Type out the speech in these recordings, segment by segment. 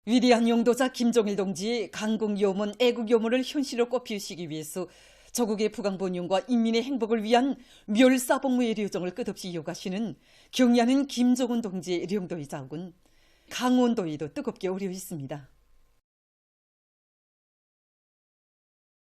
위대한 용도자 김종일 동지의 강국요문, 애국요문을 현실로 꽃피우시기 위해서 조국의 부강본용과 인민의 행복을 위한 멸사복무의 료정을 끝없이 이어가시는 경의하는 김종훈 동지의 령도의 자욱은 강원도에도 뜨겁게 오려 있습니다.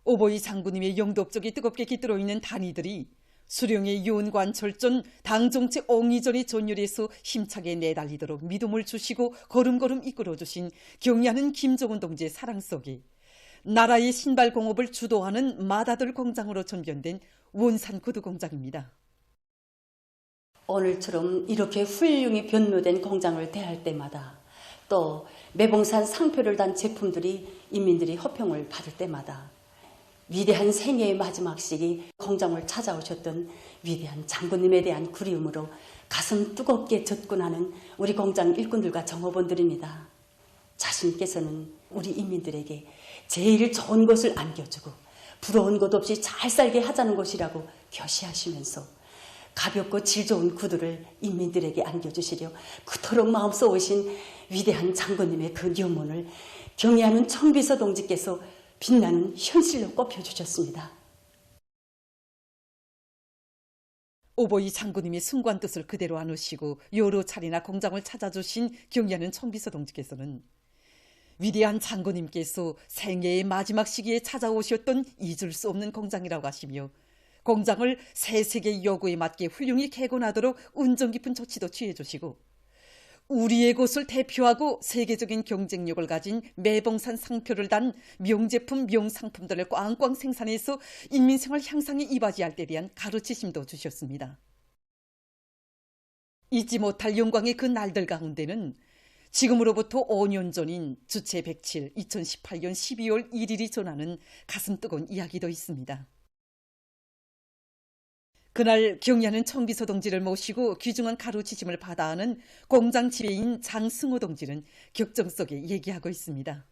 오보이 장군님의 영도업적이 뜨겁게 깃들어 있는 단위들이 수령의 요원관 철전, 당정체 옹이전의 전율에서 힘차게 내달리도록 믿음을 주시고 걸음걸음 이끌어주신 경의하는 김종훈 동지의 사랑 속에 나라의 신발 공업을 주도하는 맏아들 공장으로 전변된 원산 구두 공장입니다. 오늘처럼 이렇게 훌륭히 변모된 공장을 대할 때마다, 또 매봉산 상표를 단 제품들이 인민들이 호평을 받을 때마다, 위대한 생애의 마지막 시기 공장을 찾아오셨던 위대한 장군님에 대한 그리움으로 가슴 뜨겁게 젖곤하는 우리 공장 일꾼들과 정업원들입니다. 자신께서는 우리 인민들에게 제일 좋은 것을 안겨주고 부러운 것 없이 잘 살게 하자는 것이라고 교시하시면서 가볍고 질 좋은 구두를 인민들에게 안겨주시려 그토록 마음써 오신 위대한 장군님의 그 묘문을 경의하는 청비서 동지께서 빛나는 현실로 꼽혀주셨습니다. 오보이 장군님이 숭고한 뜻을 그대로 안으시고 여러 차례나 공장을 찾아주신 경의하는 청비서 동지께서는 위대한 장군님께서 생애의 마지막 시기에 찾아오셨던 잊을 수 없는 공장이라고 하시며 공장을 새 세계의 요구에 맞게 훌륭히 개건하도록 운정 깊은 조치도 취해주시고 우리의 곳을 대표하고 세계적인 경쟁력을 가진 매봉산 상표를 단 명제품, 명상품들을 꽝꽝 생산해서 인민생활 향상에 이바지할 때 대한 가르치심도 주셨습니다. 잊지 못할 영광의 그 날들 가운데는 지금으로부터 5년 전인 주체 107, 2018년 12월 1일이 전하는 가슴 뜨거운 이야기도 있습니다. 그날 경의하는 청비서 동지를 모시고 귀중한 가르치심을 받아 하는 공장 지배인 장승호 동지는 격정 속에 얘기하고 있습니다.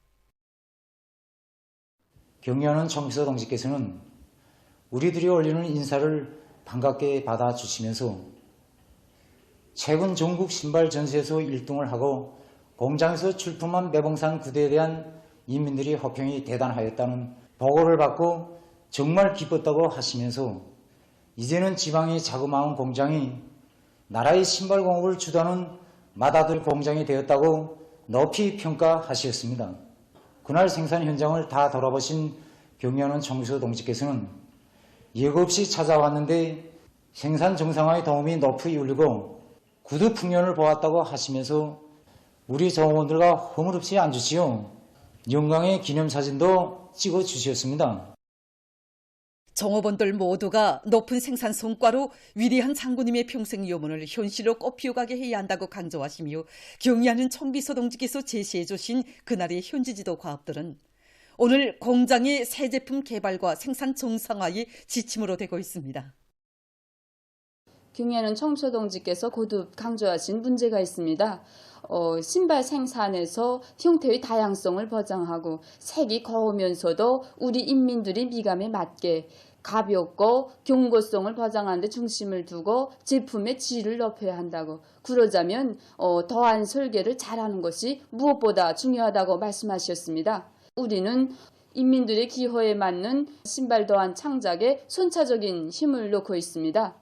경의하는 청비서 동지께서는 우리들이 올리는 인사를 반갑게 받아주시면서 최근 전국 신발 전시에서 1등을 하고 공장에서 출품한 매봉산 구두에 대한 인민들의 호평이 대단하였다는 보고를 받고 정말 기뻤다고 하시면서 이제는 지방의 자그마한 공장이 나라의 신발 공업을 주도하는 맏아들 공장이 되었다고 높이 평가하셨습니다. 그날 생산 현장을 다 돌아보신 경의하는 청비서 동지께서는 예고 없이 찾아왔는데 생산 정상화의 도움이 높이 울리고 구두 풍년을 보았다고 하시면서 우리 정원들과 허물없이 앉으시어 영광의 기념사진도 찍어주셨습니다. 정업원들 모두가 높은 생산 성과로 위대한 장군님의 평생 요문을 현실로 꽃피워가게 해야 한다고 강조하시며 경의하는 청비서 동지께서 제시해 주신 그날의 현지지도 과업들은 오늘 공장의 새 제품 개발과 생산 정상화의 지침으로 되고 있습니다. 경의하는 청비서 동지께서 거듭 강조하신 문제가 있습니다. 신발 생산에서 형태의 다양성을 보장하고 색이 고우면서도 우리 인민들의 미감에 맞게 가볍고 경고성을 보장하는 데 중심을 두고 제품의 질을 높여야 한다고, 그러자면 더한 설계를 잘하는 것이 무엇보다 중요하다고 말씀하셨습니다. 우리는 인민들의 기호에 맞는 신발 더한 창작에 선차적인 힘을 놓고 있습니다.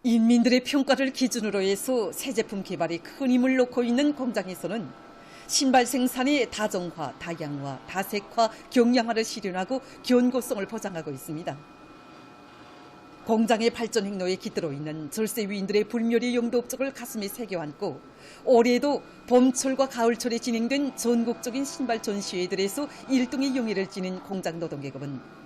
인민들의 평가를 기준으로 해서 새 제품 개발에 큰 힘을 놓고 있는 공장에서는 신발 생산의 다정화, 다양화, 다색화, 경량화를 실현하고 견고성을 보장하고 있습니다. 공장의 발전 행로에 깃들어 있는 절세 위인들의 불멸의 영도업적을 가슴에 새겨 안고 올해도 봄철과 가을철에 진행된 전국적인 신발 전시회들에서 1등의 영예를 지닌 공장 노동계급은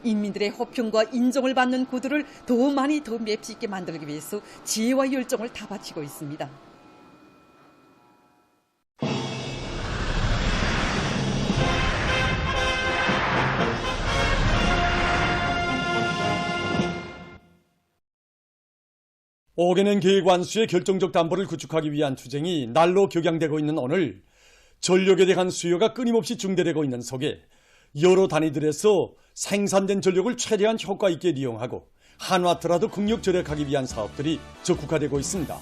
인민들의 호평과 인정을 받는 구두를 더 많이 더 맵시 있게 만들기 위해서 지혜와 열정을 다 바치고 있습니다. 오게낸 계획완수의 결정적 담보를 구축하기 위한 투쟁이 날로 격양되고 있는 오늘, 전력에 대한 수요가 끊임없이 증대되고 있는 속에 여러 단위들에서 생산된 전력을 최대한 효과 있게 이용하고 한화트라도 극력 절약하기 위한 사업들이 적극화되고 있습니다.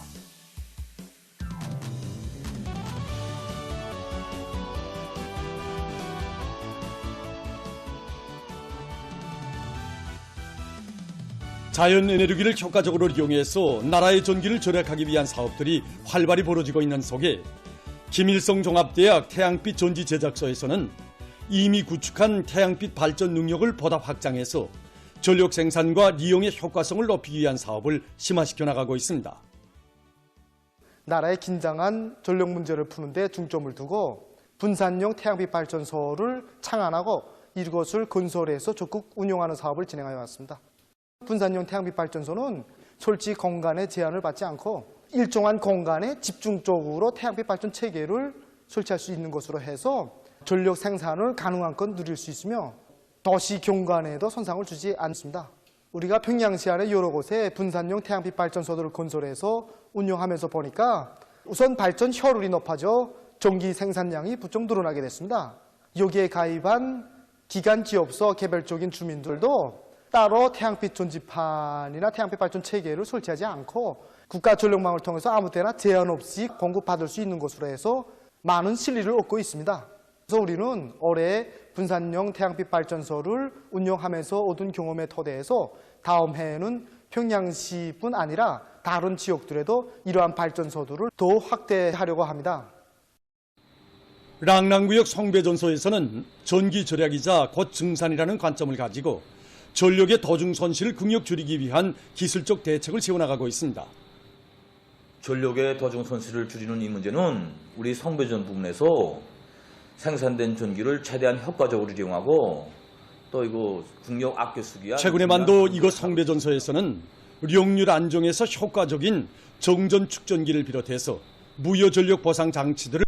자연 에너지를 효과적으로 이용해서 나라의 전기를 절약하기 위한 사업들이 활발히 벌어지고 있는 속에 김일성 종합대학 태양빛 전지 제작소에서는 이미 구축한 태양빛 발전 능력을 보다 확장해서 전력 생산과 이용의 효과성을 높이기 위한 사업을 심화시켜 나가고 있습니다. 나라의 긴장한 전력 문제를 푸는 데 중점을 두고 분산형 태양빛 발전소를 창안하고 이것을 건설해서 적극 운영하는 사업을 진행하여 왔습니다. 분산형 태양빛 발전소는 설치 공간에 제한을 받지 않고 일정한 공간에 집중적으로 태양빛 발전 체계를 설치할 수 있는 것으로 해서 전력 생산을 가능한 건 누릴 수 있으며 도시 경관에도 손상을 주지 않습니다. 우리가 평양시 안에 여러 곳에 분산형 태양빛 발전소들을 건설해서 운영하면서 보니까 우선 발전 효율이 높아져 전기 생산량이 부쩍 늘어나게 됐습니다. 여기에 가입한 기간 지역소 개별적인 주민들도 따로 태양빛 전지판이나 태양빛 발전 체계를 설치하지 않고 국가 전력망을 통해서 아무 때나 제한 없이 공급받을 수 있는 것으로 해서 많은 실리를 얻고 있습니다. 그래서 우리는 올해 분산형 태양빛 발전소를 운영하면서 얻은 경험에 토대해서 다음 해에는 평양시뿐 아니라 다른 지역들에도 이러한 발전소들을 더 확대하려고 합니다. 랑랑구역 성배전소에서는 전기 절약이자 곧 증산이라는 관점을 가지고 전력의 도중 손실을 극력 줄이기 위한 기술적 대책을 세워나가고 있습니다. 전력의 도중 손실을 줄이는 이 문제는 우리 성배전 부문에서 생산된 전기를 최대한 효과적으로 이용하고 또 이거 국력 아껴 쓰기 위한 최근에 만도 이곳 성배전소에서는 령률 안정에서 효과적인 정전 축전기를 비롯해서 무효 전력 보상 장치들을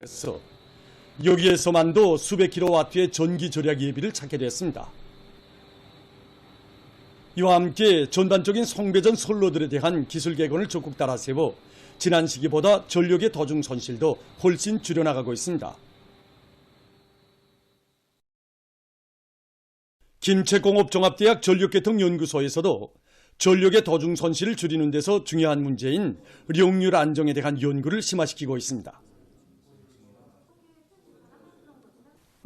해서 여기에서만도 수백 킬로와트의 전기 절약 예비를 찾게 됐습니다. 이와 함께 전반적인 성배전 선로들에 대한 기술 개선을 적극 따라 세워 지난 시기보다 전력의 도중 손실도 훨씬 줄여나가고 있습니다. 김책공업종합대학 전력계통연구소에서도 전력의 도중 손실을 줄이는 데서 중요한 문제인 령률 안정에 대한 연구를 심화시키고 있습니다.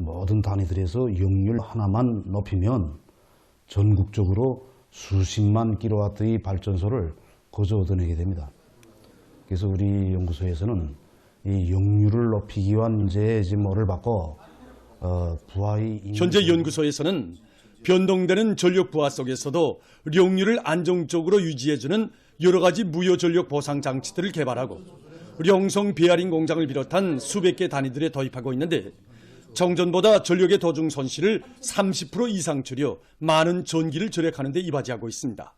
모든 단위들에서 역률 하나만 높이면 전국적으로 수십만 킬로와트의 발전소를 거저 얻어내게 됩니다. 그래서 우리 연구소에서는 이 역률을 높이기 위한 문제에 지모를 받고 현재 연구소에서는 변동되는 전력 부하 속에서도 령률을 안정적으로 유지해주는 여러 가지 무효 전력 보상 장치들을 개발하고 령성 베어링 공장을 비롯한 수백 개 단위들에 도입하고 있는데 정전보다 전력의 도중 손실을 30% 이상 줄여 많은 전기를 절약하는 데 이바지하고 있습니다.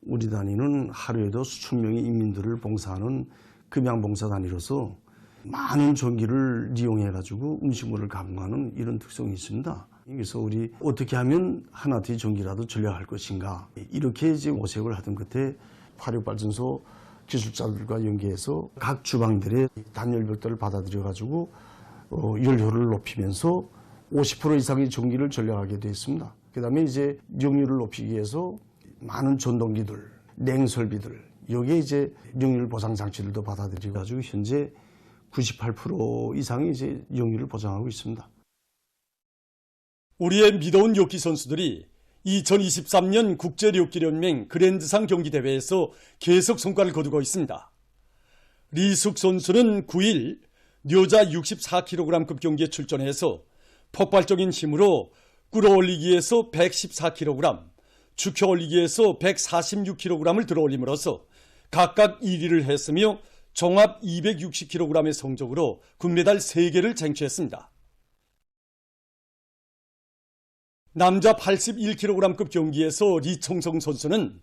우리 단위는 하루에도 수천 명의 인민들을 봉사하는 금양봉사 단위로서 많은 전기를 이용해가지고 음식물을 가공하는 이런 특성이 있습니다. 그래서 우리 어떻게 하면 하나의 전기라도 절약할 것인가 이렇게 이제 모색을 하던 끝에 화력발전소 기술자들과 연계해서 각 주방들의 단열벽들을 받아들여가지고 연료를 높이면서 50% 이상의 전기를 절약하게 되어 있습니다. 그 다음에 이제 역률을 높이기 위해서 많은 전동기들, 냉설비들 여기에 이제 역률 보상 장치들도 받아들여가지고 현재 98% 이상이 이제 역률을 보장하고 있습니다. 우리의 미더운 욕기 선수들이 2023년 국제욕기연맹 그랜드상 경기대회에서 계속 성과를 거두고 있습니다. 리숙 선수는 9일 여자 64kg급 경기에 출전해서 폭발적인 힘으로 끌어올리기에서 114kg, 축혀올리기에서 146kg을 들어올림으로써 각각 1위를 했으며 종합 260kg의 성적으로 금메달 3개를 쟁취했습니다. 남자 81kg급 경기에서 리청성 선수는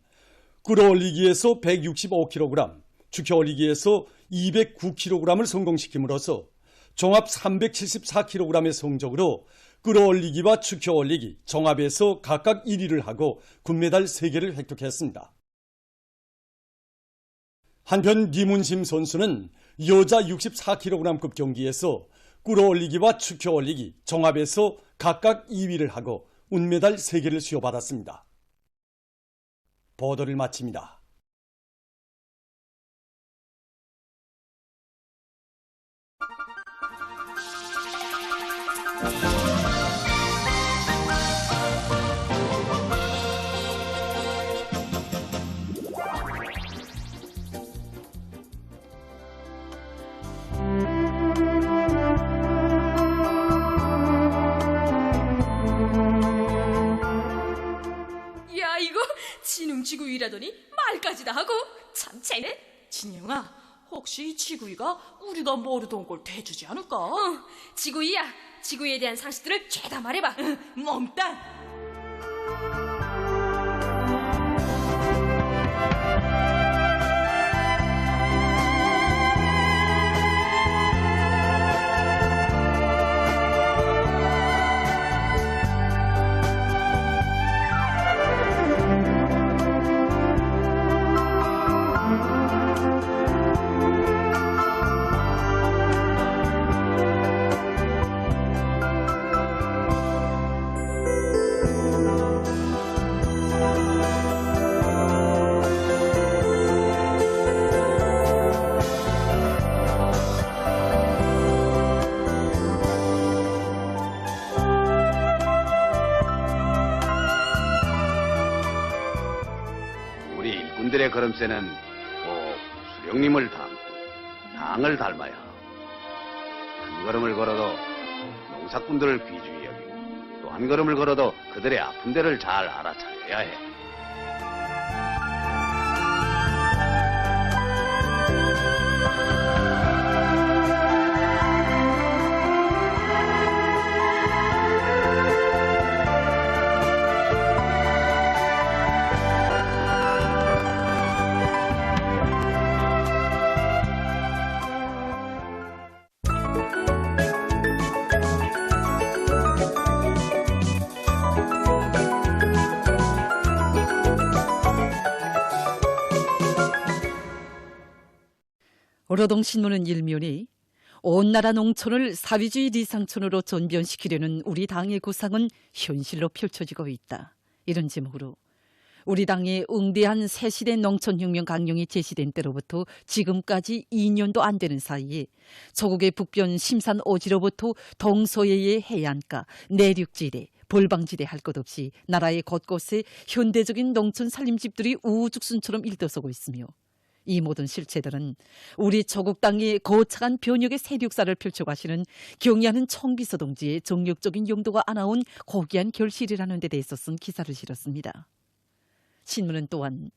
끌어올리기에서 165kg, 축혀올리기에서 209kg을 성공시킴으로써 종합 374kg의 성적으로 끌어올리기와 축혀올리기, 종합에서 각각 1위를 하고 금메달 3개를 획득했습니다. 한편 리문심 선수는 여자 64kg급 경기에서 끌어올리기와 축혀올리기, 종합에서 각각 2위를 하고 은메달 3개를 수여받았습니다. 보도를 마칩니다. 준비하더니 말까지 다 하고 참 재네. 진영아, 혹시 지구이가 우리가 모르던 걸 대주지 않을까? 지구이야. 지구에 대한 상식들을 죄다 말해봐. 몽땅. 우리 일꾼들의 걸음새는 꼭 수령님을 닮고 당을 닮아야 한 걸음을 걸어도 농사꾼들을 귀중히 여기고 또 한 걸음을 걸어도 그들의 아픈 데를 잘 알아차려야 해. 어러동 신문은 일면이 온 나라 농촌을 사회주의 리상촌으로 전변시키려는 우리 당의 구상은 현실로 펼쳐지고 있다. 이런 제목으로 우리 당의 응대한 새시대 농촌혁명 강령이 제시된 때로부터 지금까지 2년도 안 되는 사이에 조국의 북변 심산오지로부터 동서해의 해안가, 내륙지대, 볼방지대 할 것 없이 나라의 곳곳에 현대적인 농촌 살림집들이 우후죽순처럼 일떠서고 있으며 이 모든 실체들은 우리 조국 당의 거창한 변혁의 세력사를 펼쳐가시는 경의하는 총비서 동지의 정력적인 용도가 안아온 고귀한 결실이라는 데 대해서 쓴 기사를 실었습니다. 신문은 또한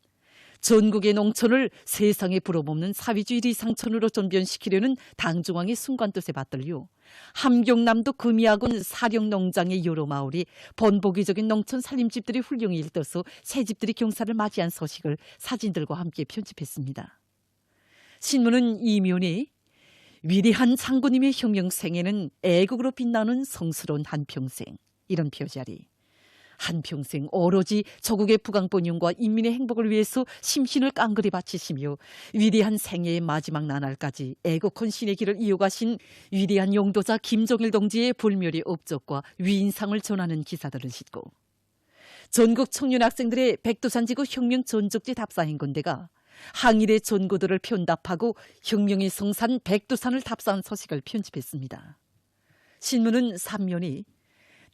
전국의 농촌을 세상에 부러먹는 사회주의 리상촌으로 전변시키려는 당중앙의 순간뜻에 받들려 함경남도 금이하군 사령농장의 여러 마을이 번복이적인 농촌 살림집들이 훌륭히 일떠서 새집들이 경사를 맞이한 소식을 사진들과 함께 편집했습니다. 신문은 이면에 위대한 장군님의 혁명생애는 애국으로 빛나는 성스러운 한평생, 이런 표자리, 한평생 오로지 조국의 부강번영과 인민의 행복을 위해서 심신을 깡그리 바치시며 위대한 생애의 마지막 나날까지 애국 헌신의 길을 이어가신 위대한 용도자 김정일 동지의 불멸의 업적과 위인상을 전하는 기사들을 싣고 전국 청년 학생들의 백두산지구 혁명 전적지 답사행군대가 항일의 전구들을 편답하고 혁명의 성산 백두산을 답사한 소식을 편집했습니다. 신문은 3면이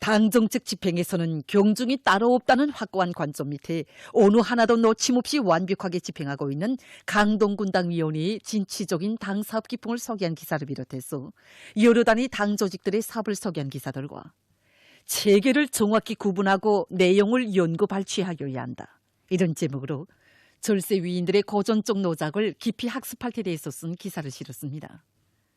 당정책 집행에서는 경중이 따로 없다는 확고한 관점 밑에 어느 하나도 놓침없이 완벽하게 집행하고 있는 강동군당위원회의 진취적인 당사업 기풍을 소개한 기사를 비롯해서 여러 단위 당 조직들의 사업을 소개한 기사들과 체계를 정확히 구분하고 내용을 연구 발췌하여야 한다. 이런 제목으로 절세 위인들의 고전적 노작을 깊이 학습할 때 대해서 쓴 기사를 실었습니다.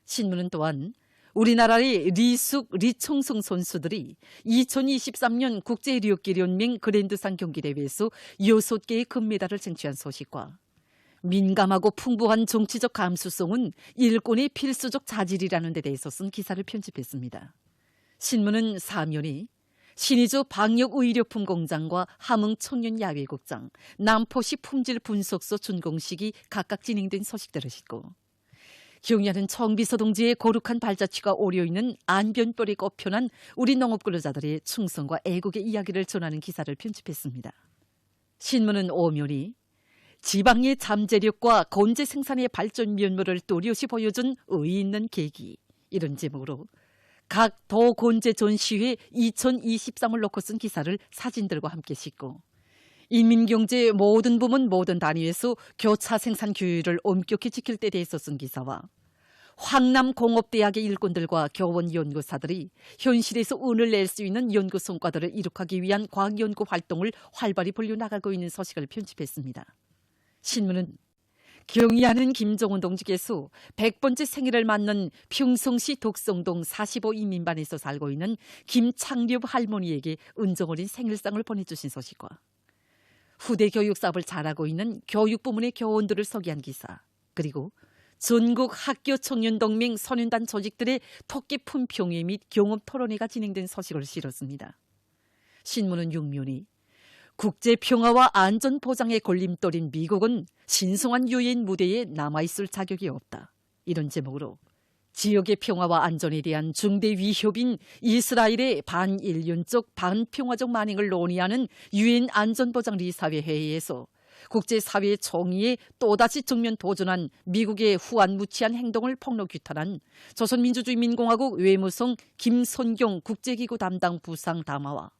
신문은 또한 우리나라의 리숙, 리청성 선수들이 2023년 국제리역기련맹 그랜드상 경기대회에서 6개의 금메달을 쟁취한 소식과 민감하고 풍부한 정치적 감수성은 일꾼의 필수적 자질이라는 데 대해서 쓴 기사를 편집했습니다. 신문은 4면이 신의주 방역의료품 공장과 함흥 청년야외극장, 남포시 품질 분석소 준공식이 각각 진행된 소식들을 싣고 경의하는 총비서 동지의 거룩한 발자취가 오려있는 안변벌이 꼽혀난 우리 농업근로자들의 충성과 애국의 이야기를 전하는 기사를 편집했습니다. 신문은 5면이 지방의 잠재력과 건재 생산의 발전 면모를 또렷이 보여준 의의 있는 계기, 이런 제목으로 각 도건재 전시회 2023을 놓고 쓴 기사를 사진들과 함께 싣고 인민경제의 모든 부문 모든 단위에서 교차 생산 규율을 엄격히 지킬 때 대해서 쓴 기사와 황남공업대학의 일꾼들과 교원 연구사들이 현실에서 운을 낼 수 있는 연구 성과들을 이룩하기 위한 과학연구 활동을 활발히 벌려나가고 있는 소식을 편집했습니다. 신문은 경의하는 김정은 동지께서 100번째 생일을 맞는 평성시 독성동 45 이민반에서 살고 있는 김창립 할머니에게 은정어린 생일상을 보내주신 소식과 후대 교육 사업을 잘하고 있는 교육부문의 교원들을 소개한 기사, 그리고 전국 학교 청년동맹 선연단 조직들의 토끼 품평회 및 경험 토론회가 진행된 소식을 실었습니다. 신문은 육면이 국제평화와 안전보장의 걸림돌인 미국은 신성한 유엔 무대에 남아있을 자격이 없다. 이런 제목으로 지역의 평화와 안전에 대한 중대 위협인 이스라엘의 반인륜적 반평화적 만행을 논의하는 유엔 안전보장리사회 회의에서 국제사회의 정의에 또다시 정면 도전한 미국의 후안무치한 행동을 폭로 규탄한 조선민주주의민공화국 외무성 김선경 국제기구 담당 부상 담화와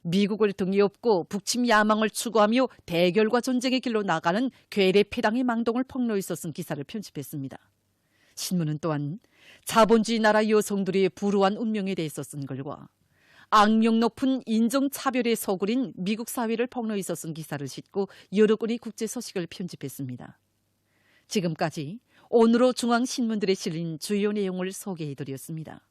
미국을 등에 업고 북침 야망을 추구하며 대결과 전쟁의 길로 나가는 괴뢰 패당의 망동을 폭로해서 쓴 기사를 편집했습니다. 신문은 또한 자본주의 나라 여성들의 불우한 운명에 대해서 쓴 글과 악명 높은 인종차별의 소굴인 미국 사회를 폭로해서 쓴 기사를 싣고 여러 건의 국제 소식을 편집했습니다. 지금까지 오늘로 중앙신문들에 실린 주요 내용을 소개해드렸습니다.